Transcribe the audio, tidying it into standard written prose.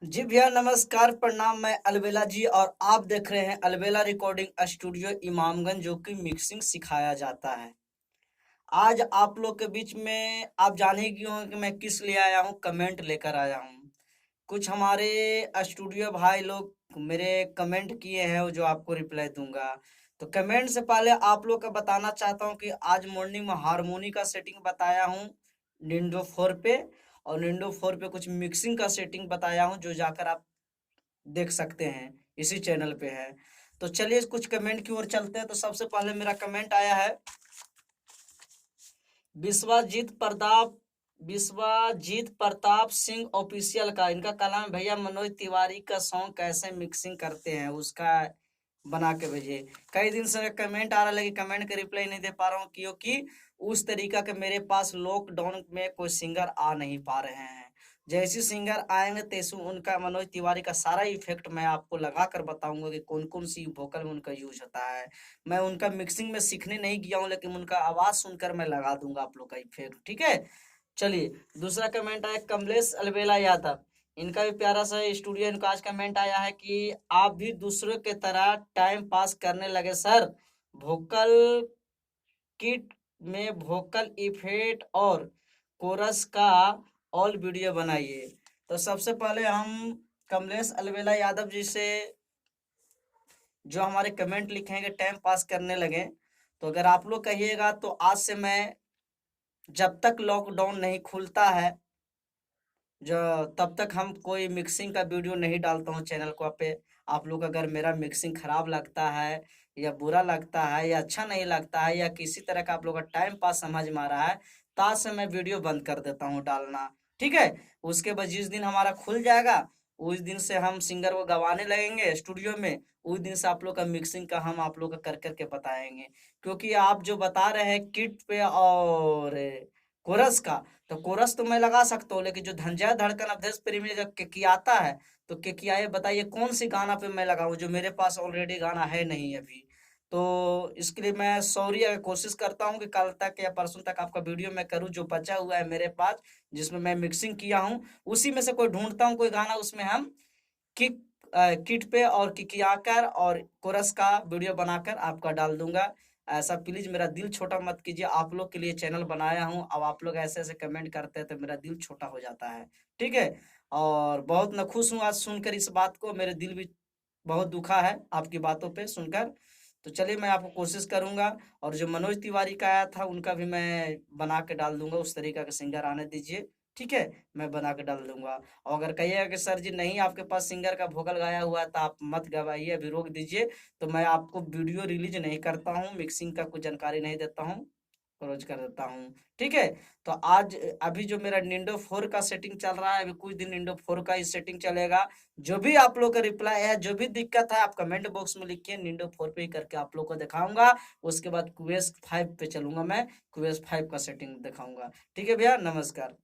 जी भैया नमस्कार प्रणाम। मैं अलबेला जी और आप देख रहे हैं अलबेला रिकॉर्डिंग स्टूडियो इमामगंज, जो कि मिक्सिंग सिखाया जाता है। आज आप लोग के बीच में आप जाने ही क्यों कि मैं किस लिए आया हूँ, कमेंट लेकर आया हूँ। कुछ हमारे स्टूडियो भाई लोग मेरे कमेंट किए हैं, वो जो आपको रिप्लाई दूंगा। तो कमेंट से पहले आप लोग का बताना चाहता हूँ कि आज मॉर्निंग में हारमोनी का सेटिंग बताया हूँ निंडो 4 पे, और निंडो 4 पे कुछ मिक्सिंग का सेटिंग बताया हूँ, जो जाकर आप देख सकते हैं, इसी चैनल पे है। तो चलिए कुछ कमेंट की ओर चलते हैं। तो सबसे पहले मेरा कमेंट आया है विश्वजीत प्रताप विश्वजीत प्रताप सिंह ऑफिशियल का। इनका कलम है, भैया मनोज तिवारी का सॉन्ग कैसे मिक्सिंग करते हैं उसका बना के भेजिए। कई दिन से कमेंट आ रहा है, लेकिन कमेंट के रिप्लाई नहीं दे पा रहा हूँ, क्योंकि उस तरीका के मेरे पास लॉकडाउन में कोई सिंगर आ नहीं पा रहे हैं। जैसे सिंगर आएंगे तैसे उनका मनोज तिवारी का सारा इफेक्ट मैं आपको लगा कर बताऊंगा कि कौन कौन सी वोकल में उनका यूज होता है। मैं उनका मिक्सिंग में सीखने नहीं गया हूँ, लेकिन उनका आवाज सुनकर मैं लगा दूंगा आप लोग का इफेक्ट, ठीक है। चलिए दूसरा कमेंट आया कमलेश अलबेला यादव। इनका भी प्यारा सा स्टूडियो, इनका आज कमेंट आया है कि आप भी दूसरों के तरह टाइम पास करने लगे सर। वोकल किट में वोकल इफेक्ट और कोरस का ऑल वीडियो बनाइए। तो सबसे पहले हम कमलेश अलवेला यादव जी से, जो हमारे कमेंट लिखेंगे टाइम पास करने लगे, तो अगर आप लोग कहिएगा तो आज से मैं, जब तक लॉकडाउन नहीं खुलता है, जो तब तक हम कोई मिक्सिंग का वीडियो नहीं डालता हूँ चैनल को पे। आप लोग अगर मेरा मिक्सिंग खराब लगता है या बुरा लगता है या अच्छा नहीं लगता है या किसी तरह का आप लोग का टाइम पास समझ में आ रहा है, तो आज से मैं वीडियो बंद कर देता हूँ डालना, ठीक है। उसके बाद जिस दिन हमारा खुल जाएगा, उस दिन से हम सिंगर को गवाने लगेंगे स्टूडियो में। उस दिन से आप लोग का मिक्सिंग का हम आप लोग का कर करके बताएंगे। क्योंकि आप जो बता रहे हैं किट पे और कोरस का, तो कोरस तो मैं लगा सकता हूँ, लेकिन जो धनंजय धड़कन अवधेश प्रेमी का किकियाता है, तो किकियाए बताइए कौन सी गाना पे मैं लगाऊं, जो मेरे पास ऑलरेडी गाना है नहीं अभी। तो इसके लिए मैं सॉरी, अगर कोशिश करता हूँ कि कल तक या परसों तक आपका वीडियो मैं करूँ, जो बचा हुआ है मेरे पास जिसमें मैं मिक्सिंग किया हूँ, उसी में से कोई ढूंढता हूँ कोई गाना, उसमें हम किक किट पे और किकियाकर और कोरस का वीडियो बनाकर आपका डाल दूंगा। ऐसा प्लीज मेरा दिल छोटा मत कीजिए, आप लोग के लिए चैनल बनाया हूँ। अब आप लोग ऐसे ऐसे कमेंट करते हैं तो मेरा दिल छोटा हो जाता है, ठीक है। और बहुत न खुश हूँ आज सुनकर इस बात को, मेरे दिल भी बहुत दुखा है आपकी बातों पे सुनकर। तो चलिए मैं आपको कोशिश करूंगा। और जो मनोज तिवारी का आया था उनका भी मैं बना के डाल दूंगा, उस तरीका का सिंगर आने दीजिए, ठीक है। मैं बना के डाल दूंगा। और अगर कहिएगा कि सर जी नहीं आपके पास सिंगर का वोकल गाया हुआ है तो आप मत गवाइए, अभी रोक दीजिए, तो मैं आपको वीडियो रिलीज नहीं करता हूँ, मिक्सिंग का कुछ जानकारी नहीं देता हूँ, रोज कर देता हूँ, ठीक है। तो आज अभी जो मेरा निंडो 4 का सेटिंग चल रहा है, अभी कुछ दिन निंडो 4 का ही सेटिंग चलेगा। जो भी आप लोग का रिप्लाई है, जो भी दिक्कत है, आप कमेंट बॉक्स में लिखिए, निंडो 4 पे ही करके आप लोग को दिखाऊंगा। उसके बाद क्यूएस 5 पे चलूंगा, मैं क्यूएस 5 का सेटिंग दिखाऊंगा, ठीक है भैया नमस्कार।